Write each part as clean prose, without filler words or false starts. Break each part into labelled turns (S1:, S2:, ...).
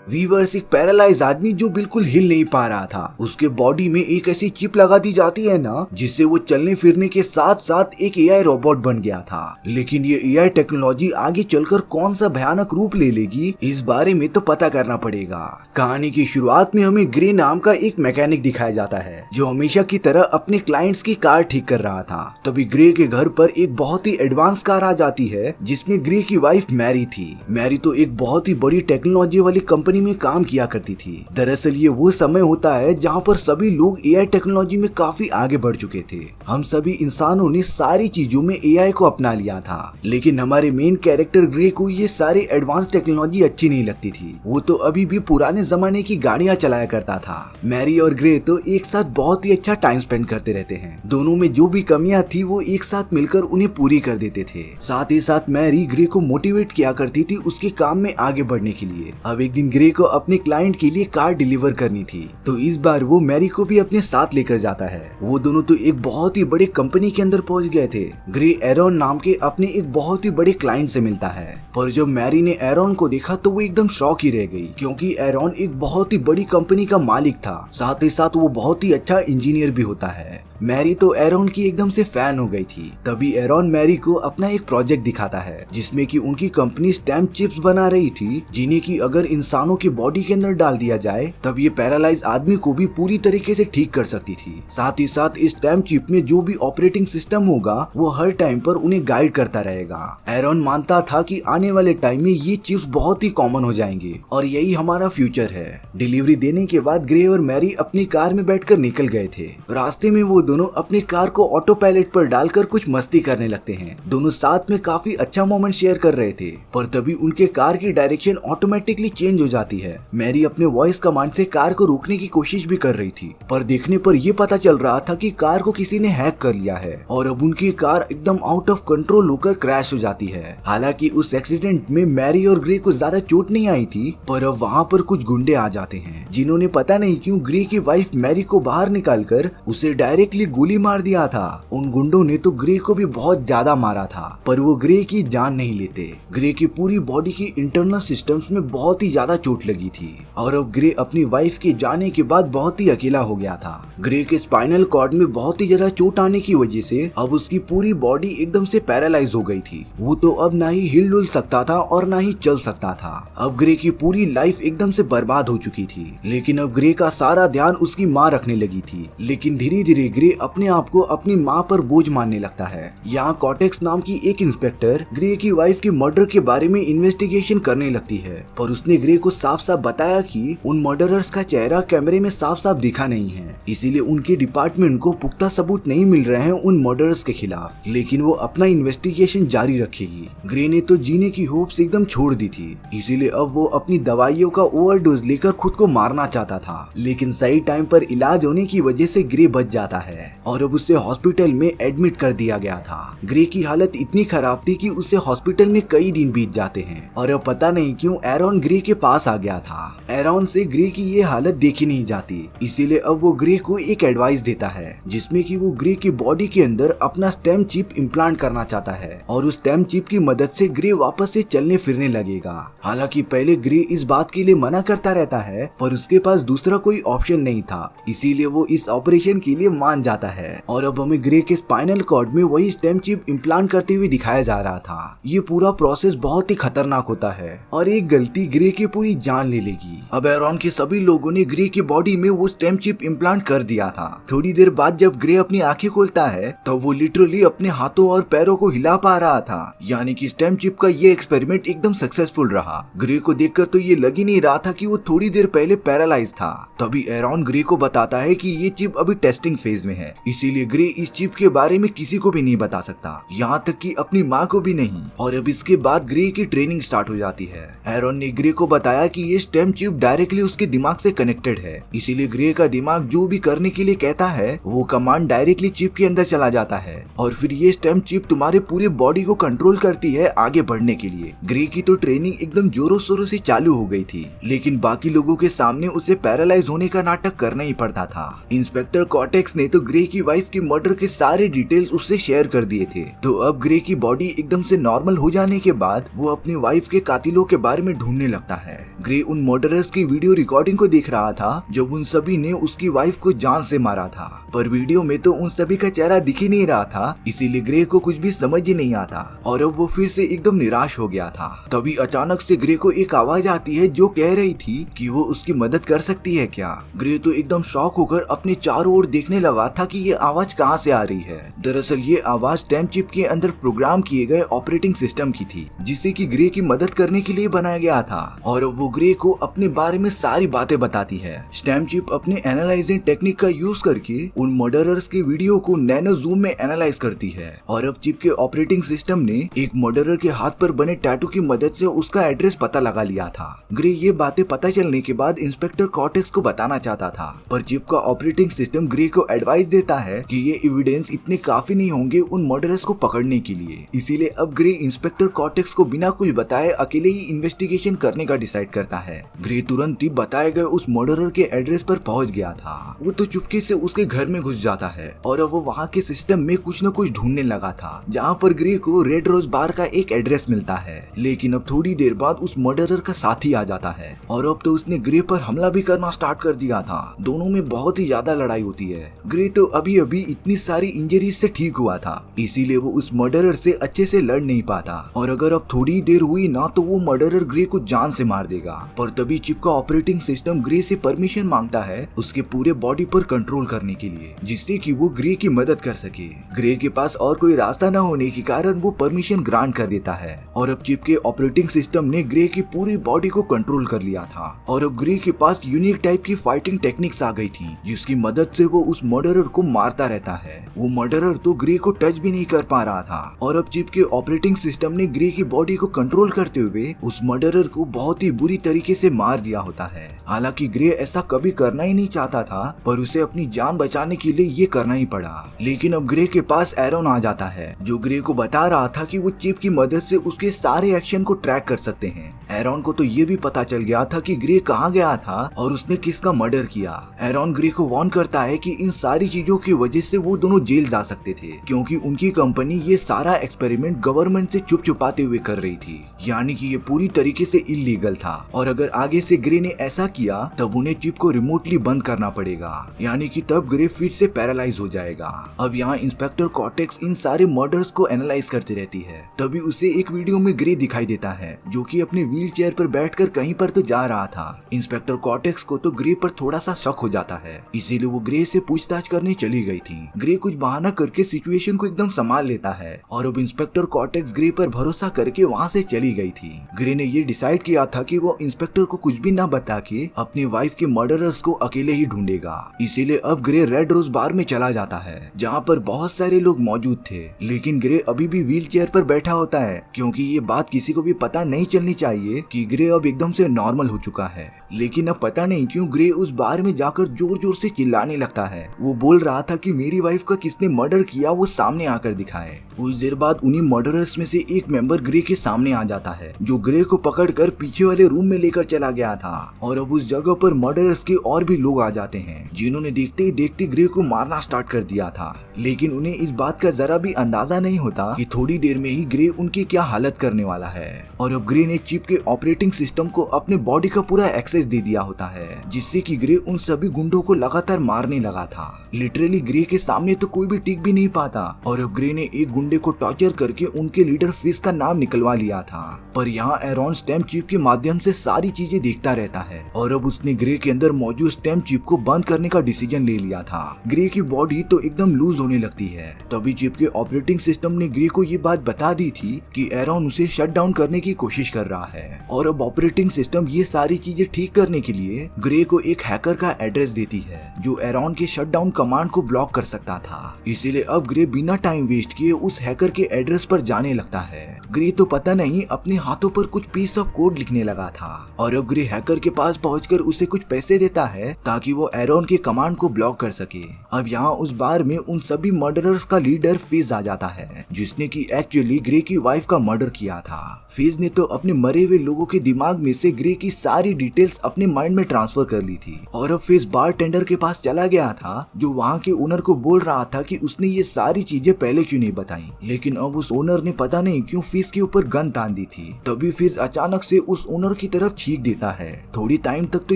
S1: Viewers, एक paralyse आदमी जो बिल्कुल हिल नहीं पा रहा था, उसके बॉडी में एक ऐसी चिप लगा दी जाती है ना, जिससे वो चलने फिरने के साथ साथ एक एआई रोबोट बन गया था। लेकिन ये एआई टेक्नोलॉजी आगे चलकर कौन सा भयानक रूप ले लेगी, इस बारे में तो पता करना पड़ेगा। कहानी की शुरुआत में हमें ग्रे नाम का एक मैकेनिक दिखाया जाता है, जो हमेशा की तरह अपने क्लाइंट्स की कार ठीक कर रहा था। तभी ग्रे के घर पर एक बहुत ही एडवांस कार आ जाती है, जिसमें ग्रे की वाइफ मैरी थी। मैरी तो एक बहुत ही बड़ी टेक्नोलॉजी वाली कंपनी में काम किया करती थी। दरअसल ये वो समय होता है जहाँ पर सभी लोग एआई टेक्नोलॉजी में काफी आगे बढ़ चुके थे। हम सभी इंसानों ने सारी चीजों में एआई को अपना लिया था, लेकिन हमारे मेन कैरेक्टर ग्रे को ये सारी एडवांस टेक्नोलॉजी अच्छी नहीं लगती थी। वो तो अभी भी पुराने जमाने की गाड़ियां चलाया करता था। मैरी और ग्रे तो एक साथ बहुत ही अच्छा टाइम स्पेंड करते रहते हैं। दोनों में जो भी कमियां थी वो एक साथ मिलकर उन्हें पूरी कर देते थे। साथ ही साथ मैरी ग्रे को मोटिवेट किया करती थी उसके काम में आगे बढ़ने के लिए। अब एक दिन ग्रे को अपने क्लाइंट के लिए कार डिलीवर करनी थी, तो इस बार वो मैरी को भी अपने साथ लेकर जाता है। वो दोनों तो एक बहुत ही बड़ी कंपनी के अंदर पहुंच गए थे। ग्रे एरॉन नाम के अपने एक बहुत ही बड़े क्लाइंट से मिलता है, पर जब मैरी ने एरॉन को देखा तो वो एकदम शॉक ही रह गई, क्योंकि एरॉन एक बहुत ही बड़ी कंपनी का मालिक था। साथ ही साथ वो बहुत ही अच्छा इंजीनियर भी होता है। मैरी तो एरॉन की एकदम से फैन हो गई थी। तभी एरॉन मैरी को अपना एक प्रोजेक्ट दिखाता है, जिसमें कि उनकी कंपनी स्टैम्प चिप्स बना रही थी, जिन्हें कि अगर इंसानों की बॉडी के अंदर डाल दिया जाए तब ये पैरालाइज आदमी को भी पूरी तरीके से ठीक कर सकती थी। साथ ही साथ इस स्टैम्प चिप में जो भी ऑपरेटिंग सिस्टम होगा वो हर टाइम पर उन्हें गाइड करता रहेगा। एरॉन मानता था कि आने वाले टाइम में ये चिप्स बहुत ही कॉमन हो जाएंगे और यही हमारा फ्यूचर है। डिलीवरी देने के बाद ग्रे और मैरी अपनी कार में बैठकर निकल गए थे। रास्ते में वो दोनों अपनी कार को ऑटो पायलट पर डालकर कुछ मस्ती करने लगते हैं। दोनों साथ में काफी अच्छा मोमेंट शेयर कर रहे थे, पर तभी उनके कार की डायरेक्शन ऑटोमेटिकली चेंज हो जाती है। मैरी अपने वॉइस कमांड से कार को रोकने की कोशिश भी कर रही थी, पर देखने पर यह पता चल रहा था कि कार को किसी ने हैक कर लिया है और अब उनकी कार एकदम आउट ऑफ कंट्रोल होकर क्रैश हो जाती है। हालांकि उस एक्सीडेंट में मैरी और ग्रे को ज्यादा चोट नहीं आई थी, पर अब वहाँ पर कुछ गुंडे आ जाते हैं, जिन्होंने पता नहीं क्यों ग्रे की वाइफ मैरी को बाहर निकालकर उसे डायरेक्टली गोली मार दिया था। उन गुंडों ने तो ग्रे को भी बहुत ज्यादा मारा था, पर वो ग्रे की जान नहीं लेते। ग्रे की पूरी बॉडी की इंटरनल सिस्टम्स में बहुत ही ज्यादा चोट लगी थी और अब ग्रे अपनी वाइफ के जाने के बाद बहुत ही अकेला हो गया था। ग्रे के स्पाइनल कॉर्ड में बहुत ही ज्यादा चोट आने की वजह से अब उसकी पूरी बॉडी एकदम से पैरालाइज हो गई थी। वो तो अब ना ही हिल डुल सकता था और ना ही चल सकता था। अब ग्रे की पूरी लाइफ एकदम से बर्बाद हो चुकी थी। लेकिन अब ग्रे का सारा ध्यान उसकी माँ रखने लगी थी। लेकिन धीरे धीरे ग्रे अपने आप को अपनी माँ पर बोझ मानने लगता है। यहाँ कॉर्टेक्स नाम की एक इंस्पेक्टर ग्रे की वाइफ के मर्डर के बारे में इन्वेस्टिगेशन करने लगती है, पर उसने ग्रे को साफ साफ बताया कि उन मर्डरर्स का चेहरा कैमरे में साफ साफ दिखा नहीं है, इसीलिए उनके डिपार्टमेंट को पुख्ता सबूत नहीं मिल रहे हैं उन मर्डरर्स के खिलाफ। लेकिन वो अपना इन्वेस्टिगेशन जारी रखेगी। ग्रे ने तो जीने की होप्स एकदम छोड़ दी थी, इसीलिए अब वो अपनी दवाइयों का ओवरडोज लेकर खुद को मारना चाहता था। लेकिन सही टाइम पर इलाज होने की वजह से ग्रे बच जाता है और अब उसे हॉस्पिटल में एडमिट कर दिया गया था। ग्रे की हालत इतनी खराब थी कि उसे हॉस्पिटल में कई दिन बीत जाते हैं और अब पता नहीं क्यों एरॉन ग्रे के पास आ गया था। एरॉन से ग्रे की ये हालत देखी नहीं जाती, इसीलिए अब वो ग्रे को एक एडवाइस देता है, जिसमें कि वो ग्रे की बॉडी के अंदर अपना स्टेम चिप इम्प्लांट करना चाहता है और उस स्टेम चिप की मदद से ग्रे वापस से चलने फिरने लगेगा। हालांकि पहले ग्रे इस बात के लिए मना करता रहता है, पर उसके पास दूसरा कोई ऑप्शन नहीं था, इसीलिए वो इस ऑपरेशन के लिए मान जाता है। और अब हमें ग्रे के स्पाइनल कॉर्ड में वही स्टेम चिप इम्प्लांट करते हुए दिखाया जा रहा था। ये पूरा प्रोसेस बहुत ही खतरनाक होता है और एक गलती ग्रे की पूरी जान ले लेगी। अब एरॉन के सभी लोगों ने ग्रे की बॉडी में वो स्टेम चिप इम्प्लांट कर दिया था। थोड़ी देर बाद जब ग्रे अपनी आंखें खोलता है तो वो लिटरली अपने हाथों और पैरों को हिला पा रहा था, यानी कि स्टेम चिप का ये एक्सपेरिमेंट एकदम सक्सेसफुल रहा। ग्रे को देखकर तो ये लग ही नहीं रहा था कि वो थोड़ी देर पहले पैरालाइज था। तभी एरॉन ग्रे को बताता है कि ये चिप अभी टेस्टिंग फेज में है, इसीलिए ग्रे इस चिप के बारे में किसी को भी नहीं बता सकता, यहाँ तक कि अपनी माँ को भी नहीं। और अब इसके बाद ग्रे की ट्रेनिंग स्टार्ट हो जाती है। एरॉन ने ग्रे को बताया कि ये स्टेम चिप डायरेक्टली उसके दिमाग से कनेक्टेड है, इसीलिए ग्रे का दिमाग जो भी करने के लिए कहता है वो कमांड डायरेक्टली चिप के अंदर चला जाता है और फिर ये स्टेम चिप तुम्हारे पूरे बॉडी को कंट्रोल करती है आगे बढ़ने के लिए। ग्रे की तो ट्रेनिंग एकदम जोरों शोरों से चालू हो गई थी, लेकिन बाकी लोगों के सामने उसे पैरालाइज होने का नाटक करना ही पड़ता था। इंस्पेक्टर कॉर्टेक्स ने तो ग्रे की वाइफ की मर्डर के सारे डिटेल्स उससे शेयर कर दिए थे, तो अब ग्रे की बॉडी एकदम से नॉर्मल हो जाने के बाद वो अपनी वाइफ के कातिलों के बारे में ढूंढने लगता है। ग्रे उन मर्डरर्स उसकी वीडियो रिकॉर्डिंग को देख रहा था जब उन सभी ने उसकी वाइफ को जान से मारा था, पर वीडियो में तो उन सभी का चेहरा दिख ही नहीं रहा था, इसीलिए ग्रे को कुछ भी समझ ही नहीं आता और अब वो फिर से एकदम निराश हो गया था। तभी अचानक से ग्रे को एक आवाज आती है जो कह रही थी कि वो उसकी मदद कर सकती है क्या। ग्रे तो एकदम शॉक होकर अपने चारों ओर देखने लगा था कि ये आवाज कहाँ से आ रही है। दरअसल ये आवाज टाइम चिप के अंदर प्रोग्राम किए गए ऑपरेटिंग सिस्टम की थी, जिसे कि ग्रे की मदद करने के लिए बनाया गया था और वो ग्रे को अपने बारे में सारी बातें बताती है। स्टैम्प चिप अपने एनालाइजिंग टेक्निक का यूज करके उन मर्डरर्स के वीडियो को नैनो जूम में एनालाइज करती है और अब चिप के ऑपरेटिंग सिस्टम ने एक मर्डरर के हाथ पर बने टैटू की मदद से उसका एड्रेस पता लगा लिया था। ग्रे ये बातें पता चलने के बाद इंस्पेक्टर कॉर्टेक्स को बताना चाहता था, पर चिप का ऑपरेटिंग सिस्टम ग्रे को एडवाइस देता है कि ये एविडेंस इतने काफी नहीं होंगे उन मर्डरर्स को पकड़ने के लिए। इसीलिए अब ग्रे इंस्पेक्टर कॉर्टेक्स को बिना कुछ बताए अकेले ही इन्वेस्टिगेशन करने का डिसाइड करता है। ग्रे तुरंत ही बताए गए उस मर्डरर के एड्रेस पर पहुंच गया था। वो तो चुपके से उसके घर में घुस जाता है और अब वो वहाँ के सिस्टम में कुछ न कुछ ढूंढने लगा था, जहाँ पर ग्रे को रेड रोज बार का एक एड्रेस मिलता है। लेकिन अब थोड़ी देर बाद उस मर्डरर का साथी आ जाता है और अब तो उसने ग्रे पर हमला भी करना स्टार्ट कर दिया था। दोनों में बहुत ही ज्यादा लड़ाई होती है। ग्रे तो अभी अभी इतनी सारी इंजरीज से ठीक हुआ था, इसीलिए वो उस मर्डरर से अच्छे से लड़ नहीं पाता और अगर अब थोड़ी देर हुई ना तो वो मर्डरर ग्रे को जान से मार देगा। पर तभी चिप का ऑपरेटिंग सिस्टम ग्रे से परमिशन मांगता है उसके पूरे बॉडी पर कंट्रोल करने के लिए, जिससे कि वो ग्रे की मदद कर सके। ग्रे के पास और कोई रास्ता न होने के कारण वो परमिशन ग्रांट कर देता है और अब चिप के ऑपरेटिंग सिस्टम ने ग्रे की पूरी बॉडी को कंट्रोल कर लिया था और अब ग्रे के पास यूनिक टाइप की फाइटिंग टेक्निक्स आ गई थी, जिसकी मदद से वो उस मर्डरर को मारता रहता है। वो मर्डरर तो ग्रे को टच भी नहीं कर पा रहा था और अब चिप के ऑपरेटिंग सिस्टम ने ग्रे की बॉडी को कंट्रोल करते हुए उस मर्डरर को बहुत ही बुरी तरीके से मार दिया होता है। हालांकि ग्रे ऐसा कभी करना ही नहीं चाहता था, पर उसे अपनी जान बचाने के लिए ये करना ही पड़ा। लेकिन अब ग्रे के पास एरोन आ जाता है जो ग्रे को बता रहा था कि वो चिप की मदद से उसके सारे एक्शन को ट्रैक कर सकते हैं। एरोन को तो ये भी पता चल गया था कि ग्रे कहाँ गया था और उसने किसका मर्डर किया। एरोन ग्रे को वार्न करता है कि इन सारी चीजों की वजह से वो दोनों जेल जा सकते थे, क्योंकि उनकी कंपनी ये सारा एक्सपेरिमेंट गवर्नमेंट से छुप छुपाते हुए कर रही थी, यानी कि ये पूरी तरीके से इलीगल था और अगर आगे से ग्रे ने ऐसा किया तब उन्हें चिप को रिमोटली बंद करना पड़ेगा, यानी कि तब ग्रे फिर से पैरालाइज हो जाएगा। अब यहाँ इंस्पेक्टर कॉर्टेक्स इन सारे मर्डर्स को एनालाइज करती रहती है। तभी उसे एक वीडियो में ग्रे दिखाई देता है जो कि अपने व्हील चेयर पर बैठकर कहीं पर तो जा रहा था। इंस्पेक्टर कॉर्टेक्स को तो ग्रे पर थोड़ा सा शक हो जाता है, इसीलिए वो ग्रे से पूछताछ करने चली गई थी। ग्रे कुछ बहाना करके सिचुएशन को एकदम संभाल लेता है और अब इंस्पेक्टर कॉर्टेक्स ग्रे पर भरोसा करके वहाँ से चली गई थी। ग्रे ने ये डिसाइड किया था कि वो इंस्पेक्टर को कुछ भी न बता के अपनी वाइफ के मर्डरर्स को अकेले ही ढूंढेगा। इसीलिए अब ग्रे रेड रोज बार में चला जाता है जहाँ पर बहुत सारे लोग मौजूद थे, लेकिन ग्रे अभी भी व्हील चेयर पर बैठा होता है, क्योंकि ये बात किसी को भी पता नहीं चलनी चाहिए कि ग्रे अब एकदम से नॉर्मल हो चुका है। लेकिन अब पता नहीं क्यों ग्रे उस बार में जाकर जोर जोर से चिल्लाने लगता है। वो बोल रहा था कि मेरी वाइफ का किसने मर्डर किया वो सामने आकर दिखाए। कुछ देर बाद उन्हीं मर्डरर्स में से एक मेंबर ग्रे के सामने आ जाता है जो ग्रे को पकड़कर पीछे वाले रूम में लेकर चला गया था और अब उस जगह पर मर्डरर्स के और भी लोग आ जाते हैं जिन्होंने देखते ही देखते ग्रे को मारना स्टार्ट कर दिया था। लेकिन उन्हें इस बात का जरा भी अंदाजा नहीं होता कि थोड़ी देर में ही ग्रे उनकी क्या हालत करने वाला है। और अब ग्रे ने चिप के ऑपरेटिंग सिस्टम को अपने बॉडी का पूरा एक्सेस दे दिया होता है, जिससे कि ग्रे उन सभी गुंडों को लगातार मारने लगा था। लिटरली ग्रे के सामने तो कोई भी टिक भी नहीं पाता और अब ग्रे ने एक गुंडे को टॉर्चर करके उनके लीडर फिश का नाम निकलवा लिया था। पर यहाँ एरोन स्टैम्प चिप के माध्यम से सारी चीजें देखता रहता है और अब उसने ग्रे के अंदर मौजूद स्टैम्प चिप को बंद करने का डिसीजन ले लिया था। ग्रे की बॉडी तो एकदम लूज होने लगती है। तभी चिप के ऑपरेटिंग सिस्टम ने ग्रे को ये बात बता दी थी कि एरोन उसे शट डाउन करने की कोशिश कर रहा है और अब ऑपरेटिंग सिस्टम ये सारी चीजें ठीक करने के लिए ग्रे को एक हैकर का एड्रेस देती है जो एरोन के शट डाउन कमांड को ब्लॉक कर सकता था। इसीलिए अब ग्रे बिना टाइम वेस्ट किए उस हैकर के एड्रेस पर जाने लगता है। ग्रे तो पता नहीं अपने हाथों पर कुछ पीस ऑफ कोड लिखने लगा था और अब ग्रे हैकर के पास पहुंचकर उसे कुछ पैसे देता है ताकि वो एरोन के कमांड को ब्लॉक कर सके। अब यहाँ उस बार में उन सभी मर्डरर्स का लीडर फिज आ जाता है जिसने कि एक्चुअली ग्रे की वाइफ का मर्डर किया था। फिज ने तो अपने मरे हुए लोगों के दिमाग में से ग्रे की सारी डिटेल्स अपने माइंड में ट्रांसफर कर ली थी और अब फिज बार टेंडर के पास चला गया था जो वहाँ के ओनर को बोल रहा था कि उसने ये सारी चीजें पहले क्यों नहीं बताई। लेकिन अब उस ओनर ने पता नहीं क्यों फिज के ऊपर गन तान दी थी। तभी फिज अचानक से उस ओनर की तरफ छींक देता है। थोड़ी टाइम तक तो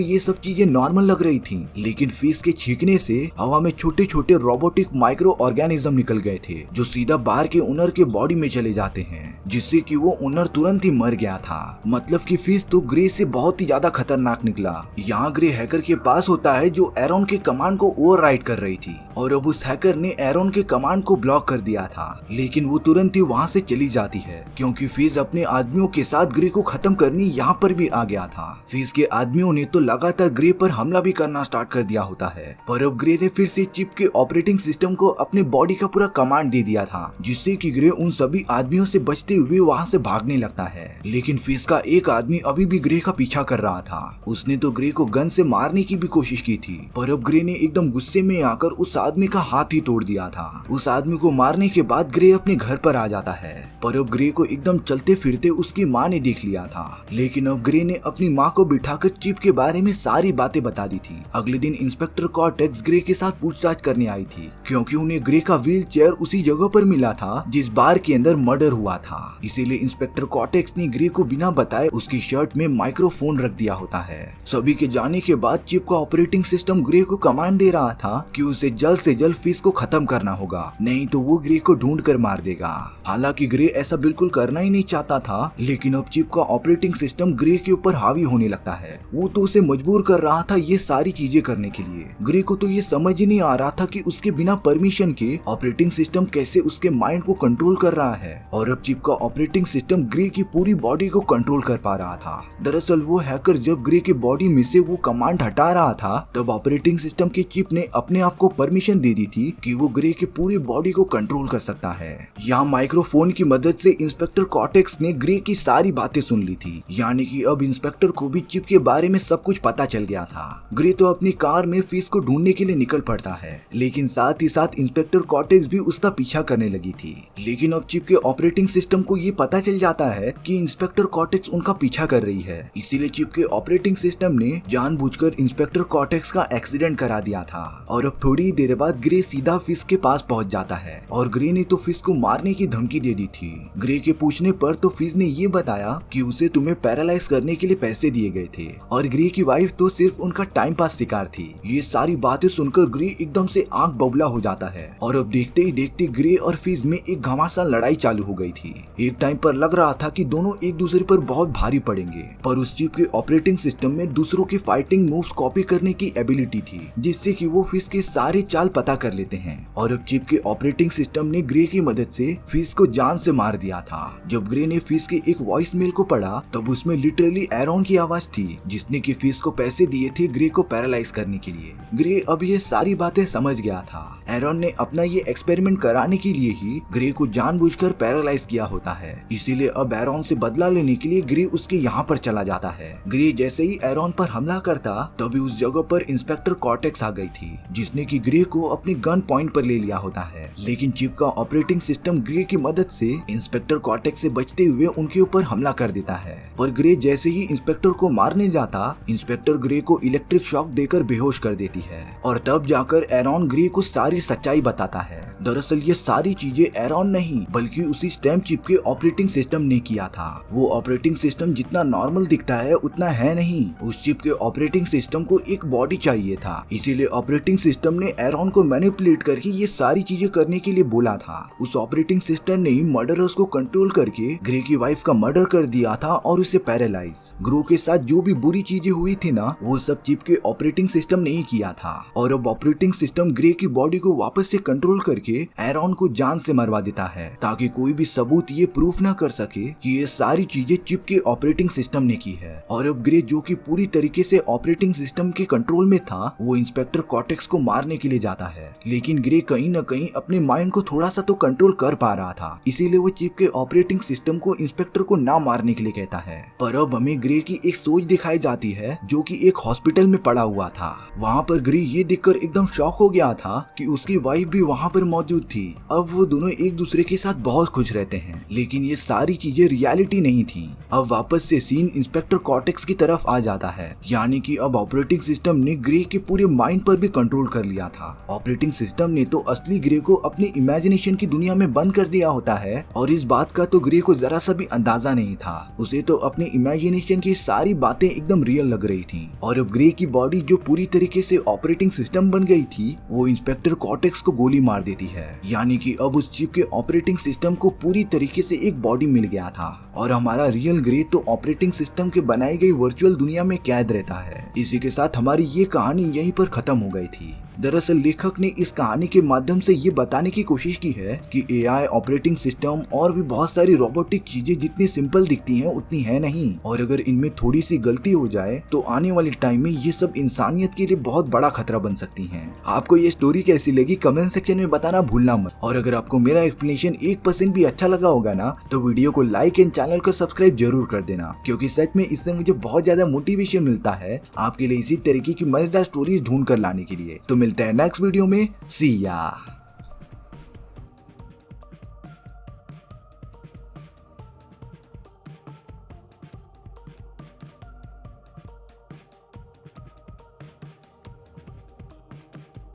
S1: ये सब चीजें नॉर्मल लग रही थी, लेकिन फिश के छींकने से हवा में छोटे छोटे रोबोटिक माइक्रो ऑर्गेनिज्म निकल गए थे, जो सीधा बार के ओनर के बॉडी में चले जाते हैं, जिससे कि वो ओनर तुरंत ही मर गया था। मतलब कि फिश तो ग्रे से बहुत ही ज्यादा खतरनाक निकला। यहाँ ग्रे हैकर के पास होता है जो एरॉन के कमांड को ओवरराइड कर रही थी, और अब उस हैकर ने एरॉन के कमांड को ब्लॉक कर दिया था, लेकिन वो तुरंत ही वहाँ से चली जाती है क्योंकि फिश अपने आदमियों के साथ ग्रे को खत्म करने यहाँ पर भी आ गया था। फिश के आदमियों ने तो लगातार ग्रे पर हमला भी करना स्टार्ट कर दिया होता है, पर अब ग्रे ने फिर से चिप के ऑपरेटिंग सिस्टम को अपने बॉडी का पूरा कमांड दे दिया था, जिससे कि ग्रे उन सभी आदमियों से बचते हुए वहाँ से भागने लगता है। लेकिन फिश का एक आदमी अभी भी ग्रे का पीछा कर रहा था। उसने तो ग्रे को गन से मारने की भी कोशिश की थी, पर अब ग्रे ने एकदम गुस्से में आकर उस आदमी का हाथ ही तोड़ दिया था। उस आदमी को मारने के बाद ग्रे अपने घर पर आ जाता है, पर अब ग्रे को एकदम चलते फिरते उसकी माँ ने देख लिया था। लेकिन अब ग्रे ने अपनी माँ को बिठाकर चिप के बारे में सारी बातें बता दी थी। अगले दिन इंस्पेक्टर कॉर्टेक्स ग्रे के साथ पूछताछ करने आई थी, क्योंकि उन्हें ग्रे का व्हील चेयर उसी जगह पर मिला था जिस बार के अंदर मर्डर हुआ था। इसीलिए इंस्पेक्टर कॉर्टेक्स ने ग्रे को बिना बताए उसकी शर्ट में माइक्रोफोन रख दिया होता है। सभी के जाने के बाद चिप का ऑपरेटिंग सिस्टम ग्रे को कमांड दे रहा था कि उसे जल्द से जल्द फिश को खत्म करना होगा, नहीं तो वो ग्रे को ढूंढ कर मार देगा। हालांकि ग्रे ऐसा बिल्कुल करना ही नहीं चाहता था, लेकिन अब चिप का ऑपरेटिंग सिस्टम ग्रे के ऊपर हावी होने लगता है। वो तो उसे मजबूर कर रहा था ये सारी चीजें करने के लिए। ग्रे को तो ये समझ ही नहीं आ रहा था कि उसके बिना परमिशन के ऑपरेटिंग सिस्टम कैसे उसके माइंड को कंट्रोल कर रहा है, और अब चिप का ऑपरेटिंग सिस्टम ग्रे की पूरी बॉडी को कंट्रोल कर पा रहा था। दरअसल वो हैकर जब ग्रे की बॉडी में से वो कमांड हटा रहा था, तब ऑपरेटिंग सिस्टम की चिप ने अपने आप को परमिशन दे दी थी कि वो ग्रे की पूरी बॉडी को कंट्रोल कर सकता है। यहाँ माइक्रोफोन की मदद से इंस्पेक्टर कॉर्टेक्स ने ग्रे की सारी बातें सुन ली थी, यानी कि अब इंस्पेक्टर को भी चिप के बारे में सब कुछ पता चल गया था। ग्रे तो अपनी कार में फिश को ढूंढने के लिए निकल पड़ता है, लेकिन साथ ही साथ इंस्पेक्टर कॉर्टेक्स भी उसका पीछा करने लगी थी। लेकिन अब चिप के ऑपरेटिंग सिस्टम को ये पता चल जाता है कि इंस्पेक्टर कॉर्टेक्स उनका पीछा कर रही है, इसीलिए चिप के ऑपरेटिंग सिस्टम ने जानबूझकर इंस्पेक्टर कॉर्टेक्स का एक्सीडेंट करा दिया था। और अब थोड़ी देर बाद ग्रे सीधा फिश के पास पहुंच जाता है, और ग्रे ने तो फिश को मारने की धमकी दे दी थी। ग्रे के पूछने पर तो फिश ने ये बताया कि उसे तुम्हें पैरालाइज करने के लिए पैसे दिए गए थे, और ग्रे की वाइफ तो सिर्फ उनका टाइम पास शिकार थी। ये सारी बातें सुनकर ग्रे एकदम से आंख बबूला हो जाता है, और अब देखते ही देखते ग्रे और फिश में एक घमासान लड़ाई चालू हो गई थी। एक टाइम पर लग रहा था कि दोनों एक दूसरे पर बहुत भारी पड़ेंगे, पर उस चिप के ऑपरेटिंग सिस्टम में दूसरों की फाइटिंग मूव्स कॉपी करने की एबिलिटी थी, जिससे कि वो फिश के सारे चाल पता कर लेते हैं। और अब चिप के ऑपरेटिंग सिस्टम ने ग्रे की मदद से फिश को जान से मार दिया था। जब ग्रे ने फिश के एक वॉइस मेल को पढ़ा, तब उसमें लिटरली एरॉन की आवाज थी, जिसने कि फिश को पैसे दिए थे ग्रे को पैरालाइज करने के लिए। ग्रे अब ये सारी बातें समझ गया था। एरॉन ने अपना ये एक्सपेरिमेंट कराने के लिए ही ग्रे को जानबूझकर पैरालाइज किया होता है, इसीलिए अब एरॉन से बदला लेने के लिए ग्रे उसके यहाँ पर चला जाता है। ग्रे जैसे ही एरॉन पर हमला करता, तभी उस जगह पर इंस्पेक्टर कॉर्टेक्स आ गई थी, जिसने कि ग्रे को अपने गन पॉइंट पर ले लिया होता है। लेकिन चिप का ऑपरेटिंग सिस्टम ग्रे की मदद से इंस्पेक्टर कॉर्टेक्स से बचते हुए उनके ऊपर हमला कर देता है। पर ग्रे जैसे ही इंस्पेक्टर को मारने जाता, इंस्पेक्टर ग्रे को इलेक्ट्रिक शॉक देकर बेहोश कर देती है, और तब जाकर एरॉन ग्रे को सारी सच्चाई बताता है। दरअसल ये सारी चीजें एरॉन नहीं बल्कि उसी स्टैम्प चिप के ऑपरेटिंग सिस्टम ने किया था। वो ऑपरेटिंग सिस्टम जितना नॉर्मल दिखता है उतना है नहीं। उस चिप के ऑपरेटिंग सिस्टम को एक बॉडी चाहिए था, इसीलिए ऑपरेटिंग सिस्टम ने एरॉन को मैनिपुलेट करके ये सारी चीजें करने के लिए बोला था। उस ऑपरेटिंग सिस्टम ने ही मर्डरर्स को कंट्रोल करके ग्रे की वाइफ का मर्डर कर दिया था और उसे पैरालाइज। ग्रो के साथ जो भी बुरी चीजें हुई थी ना, वो सब चिप के ऑपरेटिंग सिस्टम ने ही किया था। और अब ऑपरेटिंग सिस्टम ग्रे की बॉडी को वापस से कंट्रोल करके एरॉन को जान से मरवा देता है, ताकि कोई भी सबूत ये प्रूफ ना कर सके कि ये सारी चीजें चिप के ऑपरेटिंग सिस्टम ने की है। और अब ग्रे जो कि पूरी तरीके से ऑपरेटिंग सिस्टम के कंट्रोल में था, वो इंस्पेक्टर कॉर्टेक्स को मारने के लिए जाता है। लेकिन ग्रे कहीं न कहीं अपने माइंड को थोड़ा सा तो कंट्रोल कर पा रहा था, इसीलिए वो चिप के ऑपरेटिंग सिस्टम को इंस्पेक्टर को ना मारने के लिए कहता है। पर अब हमें ग्रे की एक सोच दिखाई जाती है, जो कि एक हॉस्पिटल में पड़ा हुआ था। वहाँ पर ग्रे ये देखकर एकदम शॉक हो गया था कि उसकी वाइफ भी वहाँ पर मौजूद थी। अब वो दोनों एक दूसरे के साथ बहुत खुश रहते हैं, लेकिन ये सारी चीजें रियलिटी नहीं थी। अब वापस से सीन इंस्पेक्टर कॉर्टेक्स की तरफ आ जाता है, यानी कि अब ऑपरेटिंग सिस्टम ने ग्रे के पूरे माइंड पर भी कंट्रोल कर लिया था। ऑपरेटिंग सिस्टम ने तो असली ग्रे को अपनी इमेजिनेशन की दुनिया में बंद कर दिया होता है, और इस बात का तो ग्रे को जरा सा भी अंदाजा नहीं था। उसे तो अपने इमेजिनेशन की सारी सारी बातें एकदम रियल लग रही थी। और अब ग्रे की बॉडी जो पूरी तरीके से ऑपरेटिंग सिस्टम बन गई थी, वो इंस्पेक्टर कॉर्टेक्स को गोली मार देती है। यानी कि अब उस चिप के ऑपरेटिंग सिस्टम को पूरी तरीके से एक बॉडी मिल गया था और हमारा रियल ग्रे तो ऑपरेटिंग सिस्टम के बनाई गई वर्चुअल दुनिया में कैद रहता है। इसी के साथ हमारी ये कहानी यहीं पर खत्म हो गई थी। दरअसल लेखक ने इस कहानी के माध्यम से ये बताने की कोशिश की है कि एआई, ऑपरेटिंग सिस्टम और भी बहुत सारी रोबोटिक चीजें जितनी सिंपल दिखती हैं उतनी है नहीं, और अगर इनमें थोड़ी सी गलती हो जाए तो आने वाले टाइम में ये सब इंसानियत के लिए बहुत बड़ा खतरा बन सकती हैं। आपको ये स्टोरी कैसी लगी कमेंट सेक्शन में बताना भूलना मत। और अगर आपको मेरा एक्सप्लेनेशन 1% भी अच्छा लगा होगा ना, तो वीडियो को लाइक एंड चैनल को सब्सक्राइब जरूर कर देना, क्योंकि सच में इससे मुझे बहुत ज्यादा मोटिवेशन मिलता है आपके लिए इसी तरीके की मजेदार स्टोरीज ढूंढ कर लाने के लिए। तो मिलते हैं नेक्स्ट वीडियो में। सी या।